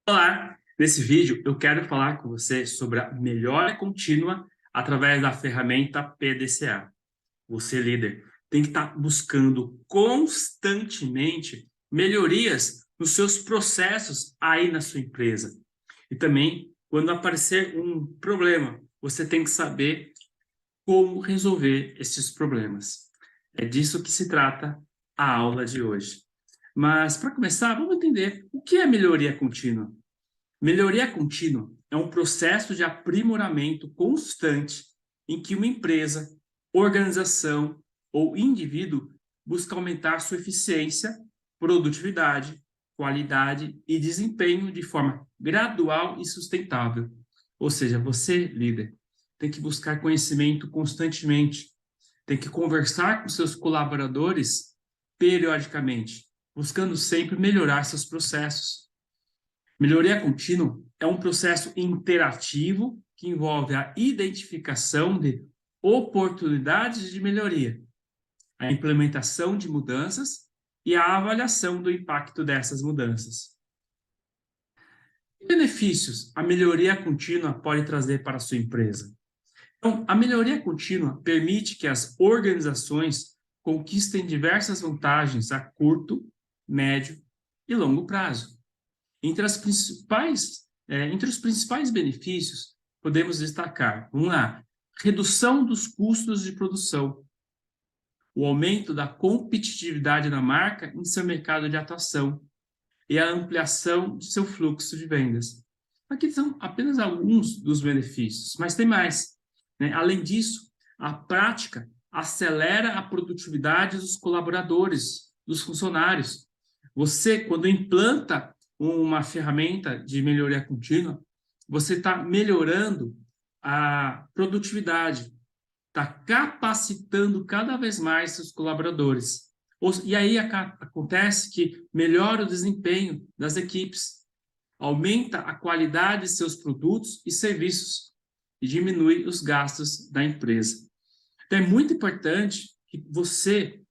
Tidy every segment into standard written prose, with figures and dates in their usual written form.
Olá! Nesse vídeo eu quero falar com você sobre a melhora contínua através da ferramenta PDCA. Você, líder, tem que estar buscando constantemente melhorias nos seus processos aí na sua empresa. E também, quando aparecer um problema, você tem que saber como resolver esses problemas. É disso que se trata a aula de hoje. Mas, para começar, vamos entender o que é melhoria contínua. Melhoria contínua é um processo de aprimoramento constante em que uma empresa, organização ou indivíduo busca aumentar sua eficiência, produtividade, qualidade e desempenho de forma gradual e sustentável. Ou seja, você, líder, tem que buscar conhecimento constantemente, tem que conversar com seus colaboradores periodicamente, buscando sempre melhorar seus processos. Melhoria contínua é um processo interativo que envolve a identificação de oportunidades de melhoria, a implementação de mudanças e a avaliação do impacto dessas mudanças. Que benefícios a melhoria contínua pode trazer para a sua empresa? Então, a melhoria contínua permite que as organizações conquistem diversas vantagens a curto, médio e longo prazo. Entre os principais benefícios, podemos destacar, vamos lá, redução dos custos de produção, o aumento da competitividade da marca em seu mercado de atuação e a ampliação de seu fluxo de vendas. Aqui são apenas alguns dos benefícios, mas tem mais, né? Além disso, a prática acelera a produtividade dos colaboradores, dos funcionários. Você, quando implanta uma ferramenta de melhoria contínua, você está melhorando a produtividade, está capacitando cada vez mais seus colaboradores. E aí acontece que melhora o desempenho das equipes, aumenta a qualidade de seus produtos e serviços e diminui os gastos da empresa. Então, é muito importante que você,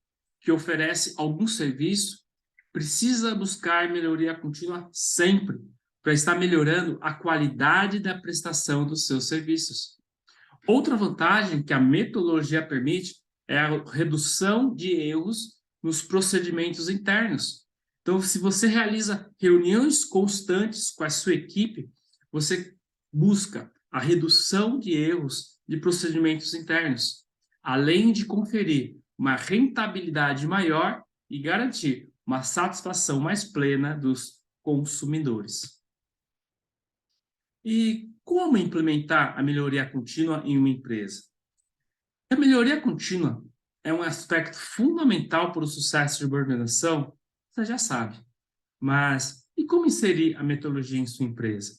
que oferece algum serviço, precisa buscar melhoria contínua sempre, para estar melhorando a qualidade da prestação dos seus serviços. Outra vantagem que a metodologia permite é a redução de erros nos procedimentos internos. Então, se você realiza reuniões constantes com a sua equipe, você busca a redução de erros de procedimentos internos, além de conferir uma rentabilidade maior e garantir uma satisfação mais plena dos consumidores. E como implementar a melhoria contínua em uma empresa? A melhoria contínua é um aspecto fundamental para o sucesso de uma organização, você já sabe. Mas e como inserir a metodologia em sua empresa?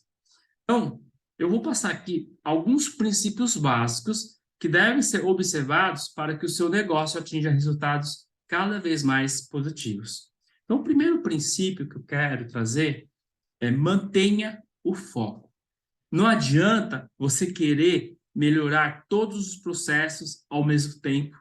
Então, eu vou passar aqui alguns princípios básicos que devem ser observados para que o seu negócio atinja resultados cada vez mais positivos. Então, o primeiro princípio que eu quero trazer é mantenha o foco. Não adianta você querer melhorar todos os processos ao mesmo tempo.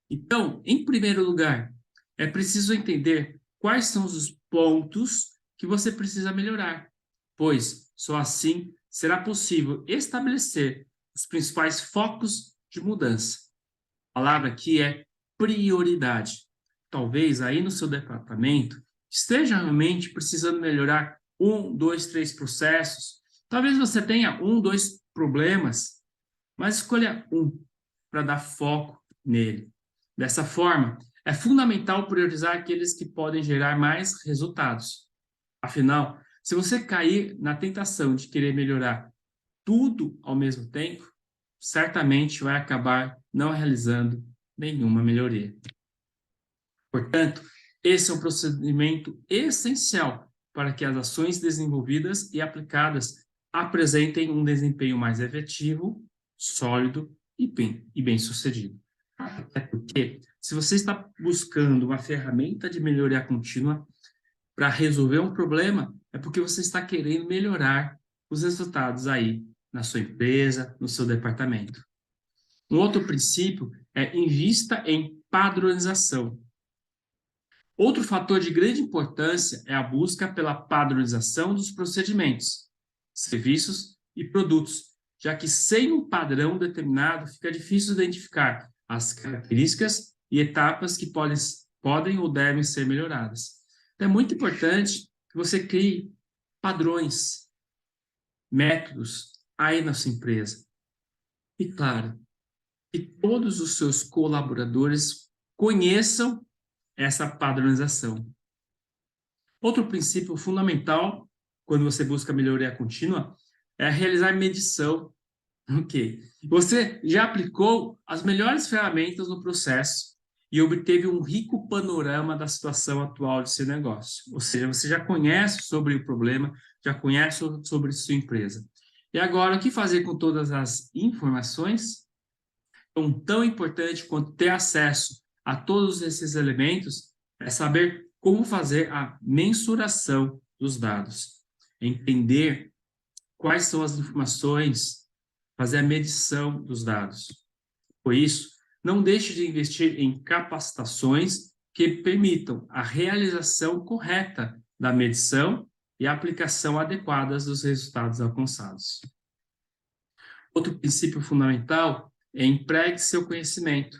Então, em primeiro lugar, é preciso entender quais são os pontos que você precisa melhorar, pois só assim será possível estabelecer os principais focos de mudança. A palavra aqui é prioridade. Talvez aí no seu departamento esteja realmente precisando melhorar um, dois, três processos. Talvez você tenha um, dois problemas, mas escolha um para dar foco nele. Dessa forma, é fundamental priorizar aqueles que podem gerar mais resultados. Afinal, se você cair na tentação de querer melhorar tudo ao mesmo tempo, certamente vai acabar não realizando nenhuma melhoria. Portanto, esse é um procedimento essencial para que as ações desenvolvidas e aplicadas apresentem um desempenho mais efetivo, sólido e bem-sucedido. Até porque, se você está buscando uma ferramenta de melhoria contínua para resolver um problema, é porque você está querendo melhorar os resultados aí na sua empresa, no seu departamento. Um outro princípio é invista em padronização. Outro fator de grande importância é a busca pela padronização dos procedimentos, serviços e produtos, já que sem um padrão determinado fica difícil identificar as características e etapas que podem ou devem ser melhoradas. Então, é muito importante que você crie padrões, métodos aí na sua empresa. E, claro, que todos os seus colaboradores conheçam essa padronização. Outro princípio fundamental, quando você busca melhoria contínua, é realizar medição. Ok. Você já aplicou as melhores ferramentas no processo e obteve um rico panorama da situação atual de seu negócio. Ou seja, você já conhece sobre o problema, já conhece sobre sua empresa. E agora, o que fazer com todas as informações? Então, tão importante quanto ter acesso a todos esses elementos é saber como fazer a mensuração dos dados, entender quais são as informações, fazer a medição dos dados. Por isso, não deixe de investir em capacitações que permitam a realização correta da medição e a aplicação adequada dos resultados alcançados. Outro princípio fundamental é empregue seu conhecimento.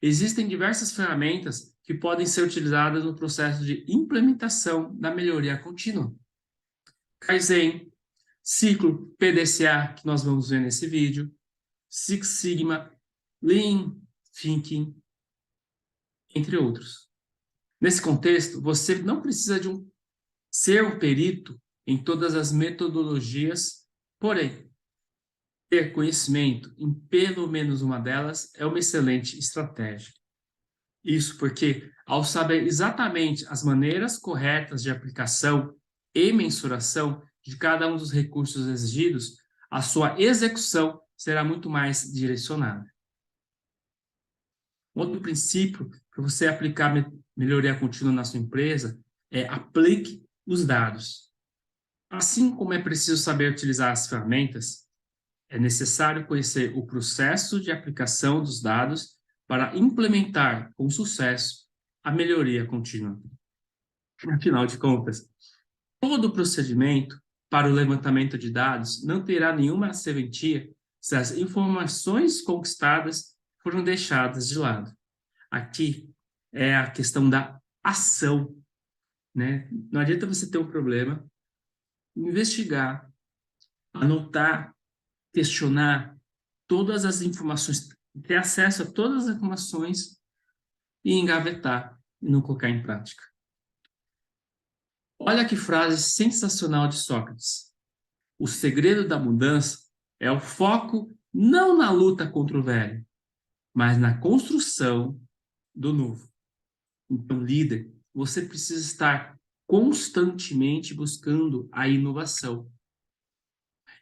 Existem diversas ferramentas que podem ser utilizadas no processo de implementação da melhoria contínua. Kaizen, ciclo PDCA, que nós vamos ver nesse vídeo, Six Sigma, Lean Thinking, entre outros. Nesse contexto, você não precisa ser um perito em todas as metodologias, porém, ter conhecimento em pelo menos uma delas é uma excelente estratégia. Isso porque, ao saber exatamente as maneiras corretas de aplicação e mensuração de cada um dos recursos exigidos, a sua execução será muito mais direcionada. Outro princípio para você aplicar melhoria contínua na sua empresa é aplique os dados. Assim como é preciso saber utilizar as ferramentas, é necessário conhecer o processo de aplicação dos dados para implementar com sucesso a melhoria contínua. Afinal de contas, todo procedimento para o levantamento de dados não terá nenhuma serventia se as informações conquistadas foram deixadas de lado. Aqui é a questão da ação, né? Não adianta você ter um problema, investigar, anotar, questionar todas as informações, ter acesso a todas as informações e engavetar e não colocar em prática. Olha que frase sensacional de Sócrates. O segredo da mudança é o foco não na luta contra o velho, mas na construção do novo. Então, líder, você precisa estar constantemente buscando a inovação.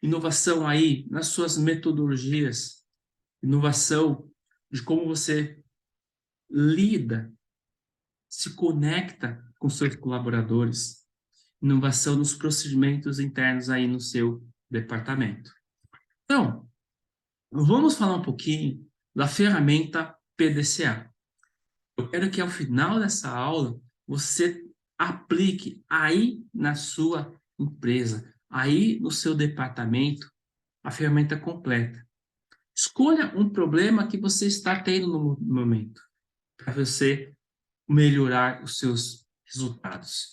Inovação aí nas suas metodologias, inovação de como você lida, se conecta com seus colaboradores, inovação nos procedimentos internos aí no seu departamento. Então, vamos falar um pouquinho da ferramenta PDCA. Eu quero que ao final dessa aula você aplique aí na sua empresa, aí no seu departamento, a ferramenta completa. Escolha um problema que você está tendo no momento, para você melhorar os seus resultados.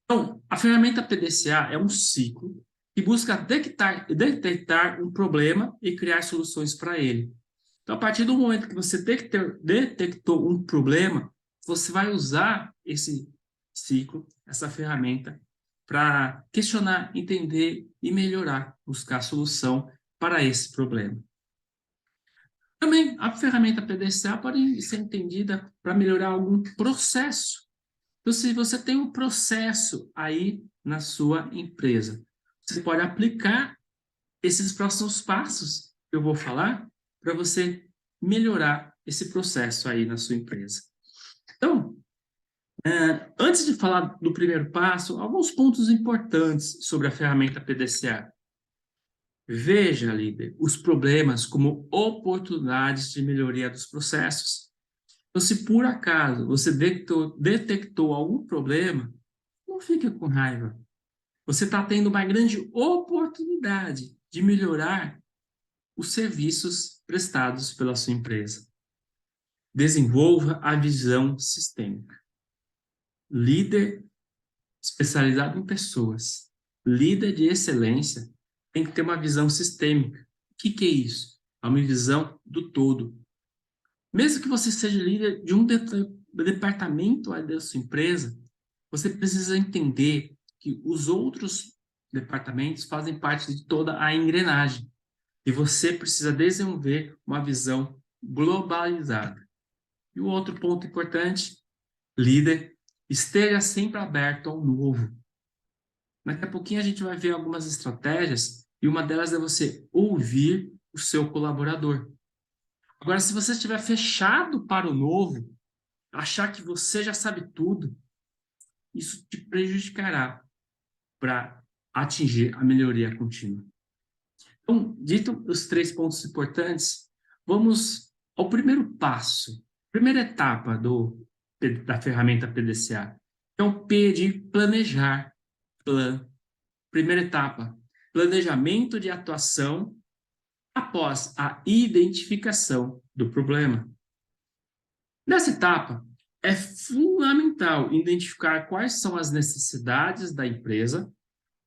Então, a ferramenta PDCA é um ciclo que busca detectar um problema e criar soluções para ele. Então, a partir do momento que você detectou um problema, você vai usar esse ciclo, essa ferramenta, para questionar, entender e melhorar, buscar solução para esse problema. Também, a ferramenta PDCA pode ser entendida para melhorar algum processo. Então, se você tem um processo aí na sua empresa, você pode aplicar esses próximos passos que eu vou falar para você melhorar esse processo aí na sua empresa. Então, antes de falar do primeiro passo, alguns pontos importantes sobre a ferramenta PDCA. Veja, líder, os problemas como oportunidades de melhoria dos processos. Então, se por acaso você detectou algum problema, não fique com raiva. Você está tendo uma grande oportunidade de melhorar os serviços prestados pela sua empresa. Desenvolva a visão sistêmica. Líder especializado em pessoas, líder de excelência, tem que ter uma visão sistêmica. O que é isso? É uma visão do todo. Mesmo que você seja líder de um departamento da sua empresa, você precisa entender que os outros departamentos fazem parte de toda a engrenagem. E você precisa desenvolver uma visão globalizada. E o outro ponto importante, líder, esteja sempre aberto ao novo. Daqui a pouquinho a gente vai ver algumas estratégias e uma delas é você ouvir o seu colaborador. Agora, se você estiver fechado para o novo, achar que você já sabe tudo, isso te prejudicará para atingir a melhoria contínua. Então, dito os 3 pontos importantes, vamos ao primeiro passo, primeira etapa da ferramenta PDCA, que é o P de planejar. Primeira etapa, planejamento de atuação após a identificação do problema. Nessa etapa, é fundamental identificar quais são as necessidades da empresa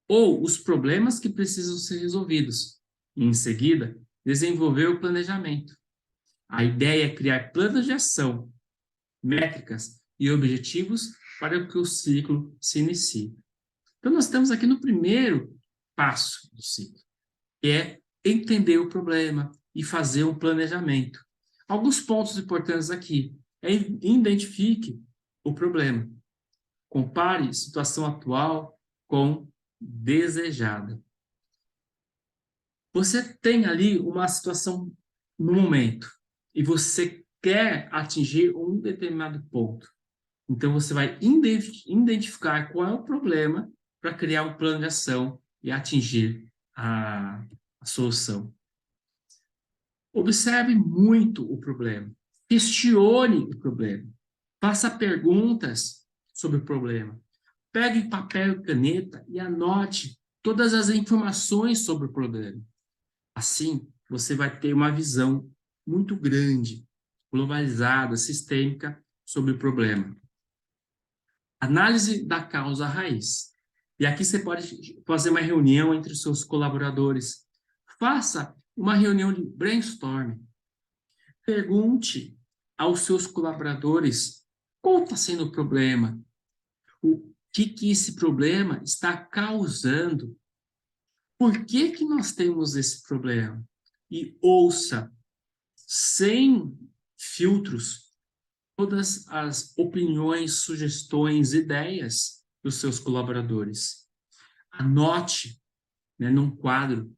ou os problemas que precisam ser resolvidos. E, em seguida, desenvolver o planejamento. A ideia é criar planos de ação, métricas e objetivos para que o ciclo se inicie. Então, nós estamos aqui no primeiro passo do ciclo, que é entender o problema e fazer um planejamento. Alguns pontos importantes aqui. Identifique o problema. Compare situação atual com desejada. Você tem ali uma situação no momento e você quer atingir um determinado ponto. Então, você vai identificar qual é o problema para criar um plano de ação e atingir a solução. Observe muito o problema. Questione o problema. Faça perguntas sobre o problema. Pegue papel e caneta e anote todas as informações sobre o problema. Assim, você vai ter uma visão muito grande, globalizada, sistêmica sobre o problema. Análise da causa raiz. E aqui você pode fazer uma reunião entre os seus colaboradores. Faça uma reunião de brainstorming. Pergunte aos seus colaboradores qual está sendo o problema, o que esse problema está causando, por que nós temos esse problema? E ouça, sem filtros, todas as opiniões, sugestões, ideias dos seus colaboradores. Anote, né, num quadro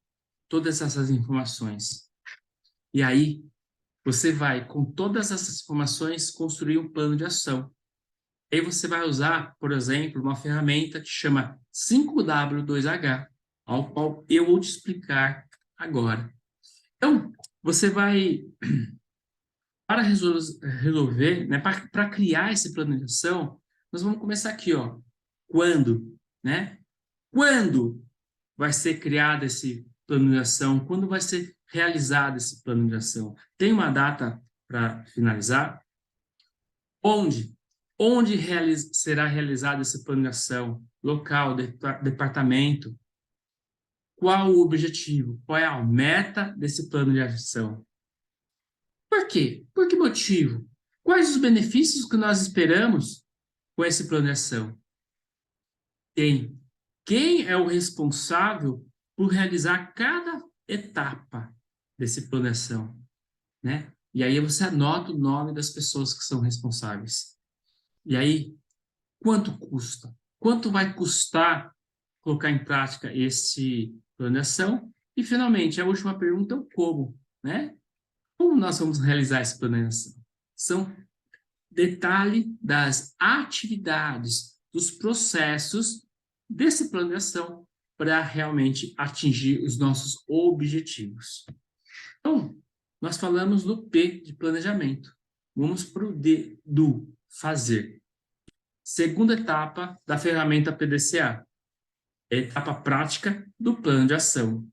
todas essas informações. E aí, você vai, com todas essas informações, construir um plano de ação. Aí você vai usar, por exemplo, uma ferramenta que chama 5W2H, ao qual eu vou te explicar agora. Então, você vai, para resolver, né, para criar esse plano de ação, nós vamos começar aqui, ó. Quando, né? Quando vai ser criado esse plano de ação? Quando vai ser realizado esse plano de ação? Tem uma data para finalizar? Onde? Onde será realizado esse plano de ação? Local, departamento? Qual o objetivo? Qual é a meta desse plano de ação? Por quê? Por que motivo? Quais os benefícios que nós esperamos com esse plano de ação? Quem é o responsável por realizar cada etapa desse plano de ação, né? E aí você anota o nome das pessoas que são responsáveis. E aí, quanto custa? Quanto vai custar colocar em prática esse plano de ação? E, finalmente, a última pergunta é o como, né? Como nós vamos realizar esse plano de ação? São detalhe das atividades, dos processos desse plano de ação para realmente atingir os nossos objetivos. Então, nós falamos do P de planejamento. Vamos para o D, do fazer. Segunda etapa da ferramenta PDCA. É a etapa prática do plano de ação.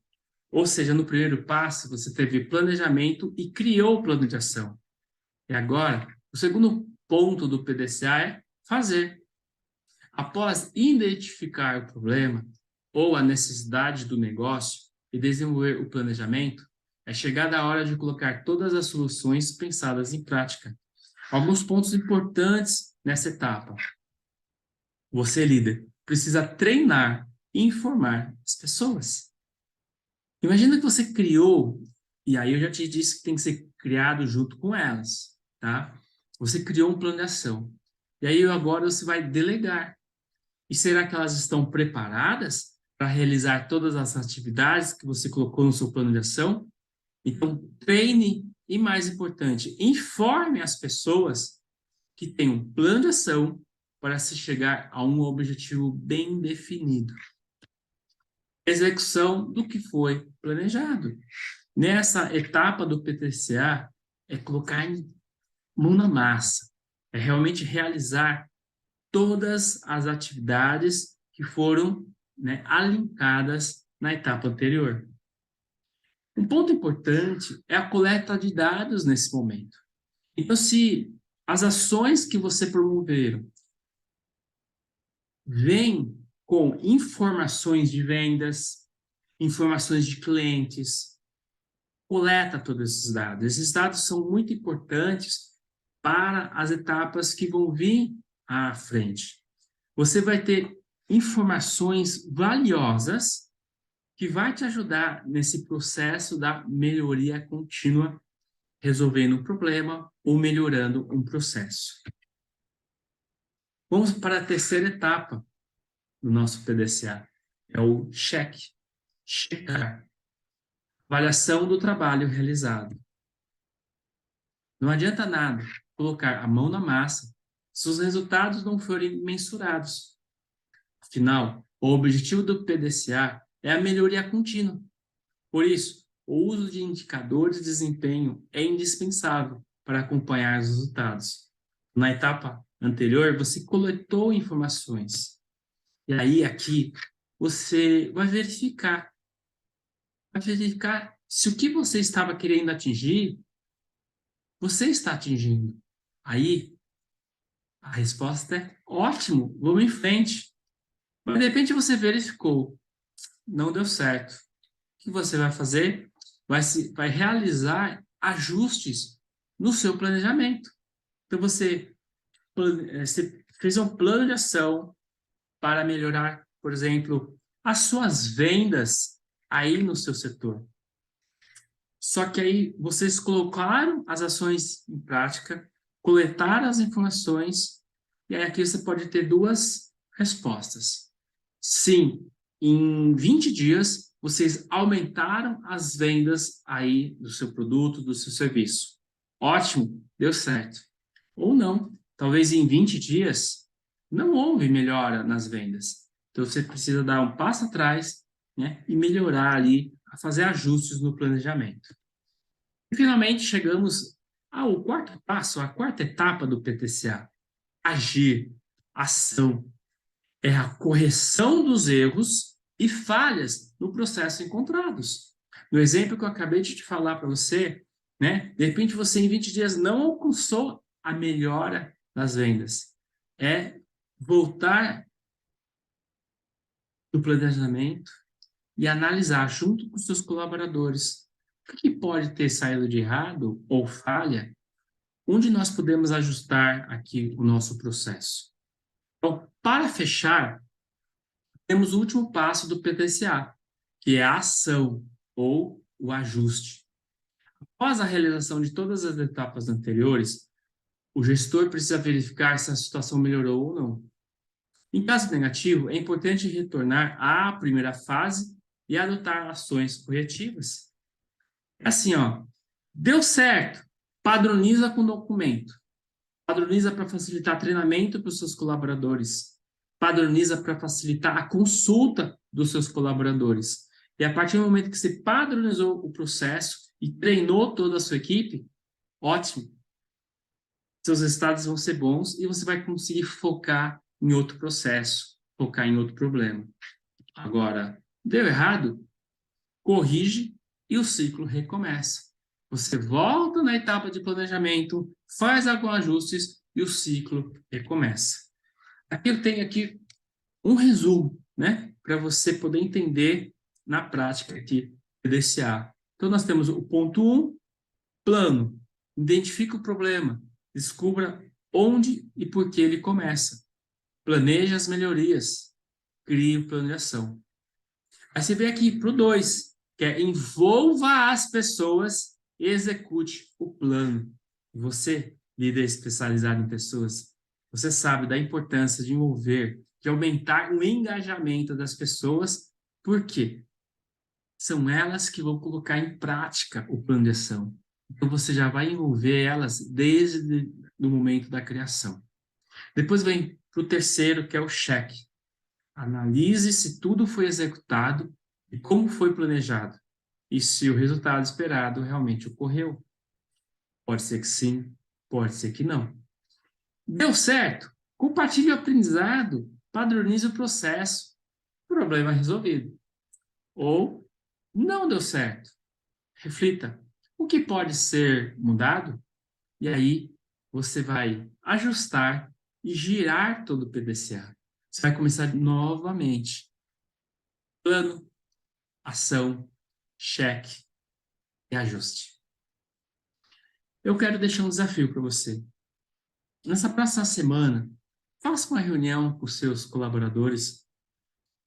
Ou seja, no primeiro passo, você teve planejamento e criou o plano de ação. E agora, o segundo ponto do PDCA é fazer. Após identificar o problema ou a necessidade do negócio e desenvolver o planejamento, é chegada a hora de colocar todas as soluções pensadas em prática. Alguns pontos importantes nessa etapa. Você, líder, precisa treinar e informar as pessoas. Imagina que você criou, e aí eu já te disse que tem que ser criado junto com elas, tá? Você criou um plano de ação. E aí agora você vai delegar. E será que elas estão preparadas para realizar todas as atividades que você colocou no seu plano de ação? Então, treine e, mais importante, informe as pessoas que têm um plano de ação para se chegar a um objetivo bem definido. Execução do que foi planejado. Nessa etapa do PDCA, é colocar mão na massa, é realmente realizar todas as atividades que foram, né, alinhadas na etapa anterior. Um ponto importante é a coleta de dados nesse momento. Então, se as ações que você promoveram vêm com informações de vendas, informações de clientes, coleta todos esses dados. Esses dados são muito importantes para as etapas que vão vir à frente. Você vai ter informações valiosas que vai te ajudar nesse processo da melhoria contínua, resolvendo um problema ou melhorando um processo. Vamos para a terceira etapa do nosso PDCA, é o cheque, checar, avaliação do trabalho realizado. Não adianta nada colocar a mão na massa se os resultados não forem mensurados. Afinal, o objetivo do PDCA é a melhoria contínua. Por isso, o uso de indicadores de desempenho é indispensável para acompanhar os resultados. Na etapa anterior, você coletou informações. E aí, aqui, você vai verificar se o que você estava querendo atingir, você está atingindo. Aí, a resposta é ótimo, vamos em frente. Mas, de repente, você verificou, não deu certo. O que você vai fazer? Vai realizar ajustes no seu planejamento. Então, você fez um plano de ação para melhorar, por exemplo, as suas vendas aí no seu setor. Só que aí vocês colocaram as ações em prática, coletaram as informações, e aí aqui você pode ter duas respostas. Sim, em 20 dias, vocês aumentaram as vendas aí do seu produto, do seu serviço. Ótimo, deu certo. Ou não, talvez em 20 dias não houve melhora nas vendas. Então você precisa dar um passo atrás, né, e melhorar ali, fazer ajustes no planejamento. E finalmente chegamos ao quarto passo, a quarta etapa do PDCA. Agir, ação. É a correção dos erros e falhas no processo encontrados. No exemplo que eu acabei de te falar para você, né? De repente você em 20 dias não alcançou a melhora das vendas. É voltar do planejamento e analisar junto com seus colaboradores o que pode ter saído de errado ou falha, onde nós podemos ajustar aqui o nosso processo. Então, para fechar, temos o último passo do PDCA, que é a ação ou o ajuste. Após a realização de todas as etapas anteriores, o gestor precisa verificar se a situação melhorou ou não. Em caso negativo, é importante retornar à primeira fase e adotar ações corretivas. Assim, ó, deu certo, padroniza com documento. Padroniza para facilitar treinamento para os seus colaboradores. Padroniza para facilitar a consulta dos seus colaboradores. E a partir do momento que você padronizou o processo e treinou toda a sua equipe, ótimo. seus resultados vão ser bons e você vai conseguir focar em outro processo, focar em outro problema. Agora, deu errado? Corrige e o ciclo recomeça. Você volta na etapa de planejamento, faz alguns ajustes e o ciclo recomeça. Aqui eu tenho aqui um resumo, né, para você poder entender na prática aqui PDCA. Então nós temos o ponto 1, plano. Identifica o problema, descubra onde e por que ele começa. Planeje as melhorias, crie o plano de ação. Aí você vem aqui para o 2, que é envolva as pessoas e execute o plano. Você, líder especializado em pessoas, você sabe da importância de envolver, de aumentar o engajamento das pessoas, por quê? São elas que vão colocar em prática o plano de ação. Então você já vai envolver elas desde o momento da criação. Depois vem para o terceiro, que é o cheque. Analise se tudo foi executado e como foi planejado, e se o resultado esperado realmente ocorreu. Pode ser que sim, pode ser que não. Deu certo? Compartilhe o aprendizado, padronize o processo, problema resolvido. Ou não deu certo? Reflita, o que pode ser mudado? E aí você vai ajustar e girar todo o PDCA. Você vai começar novamente. Plano, ação, cheque e ajuste. Eu quero deixar um desafio para você. Nessa próxima semana, faça uma reunião com seus colaboradores,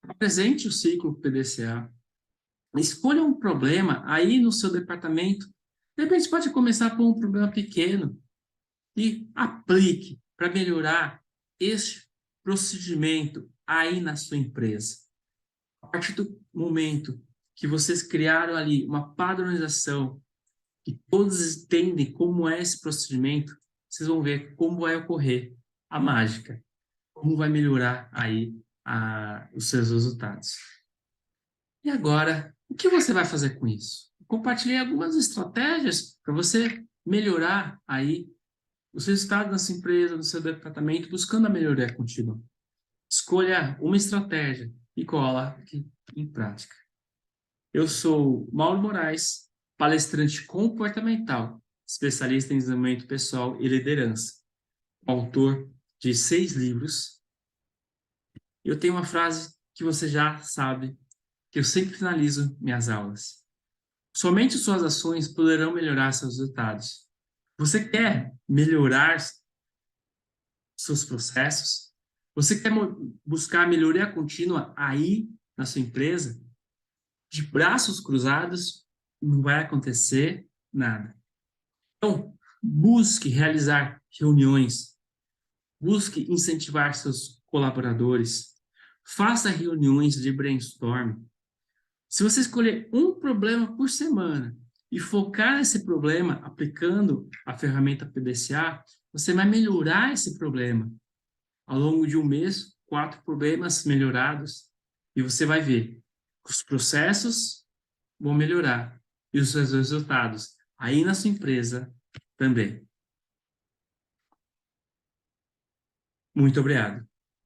apresente o ciclo PDCA, escolha um problema aí no seu departamento. De repente, pode começar por um problema pequeno e aplique para melhorar este procedimento aí na sua empresa. A partir do momento que vocês criaram ali uma padronização, que todos entendem como é esse procedimento, vocês vão ver como vai ocorrer a mágica, como vai melhorar aí os seus resultados. E agora, o que você vai fazer com isso? Compartilhei algumas estratégias para você melhorar aí os resultados da sua empresa, do seu departamento, buscando a melhoria contínua. Escolha uma estratégia e coloque em prática. Eu sou Mauro Moraes, palestrante comportamental, especialista em desenvolvimento pessoal e liderança, autor de 6 livros. Eu tenho uma frase que você já sabe, que eu sempre finalizo minhas aulas. Somente suas ações poderão melhorar seus resultados. Você quer melhorar seus processos? Você quer buscar melhoria contínua aí na sua empresa? De braços cruzados, não vai acontecer nada. Então, busque realizar reuniões, busque incentivar seus colaboradores, faça reuniões de brainstorm. Se você escolher um problema por semana e focar nesse problema aplicando a ferramenta PDCA, você vai melhorar esse problema. Ao longo de um mês, 4 problemas melhorados, e você vai ver que os processos vão melhorar e os seus resultados aí na sua empresa também. Muito obrigado.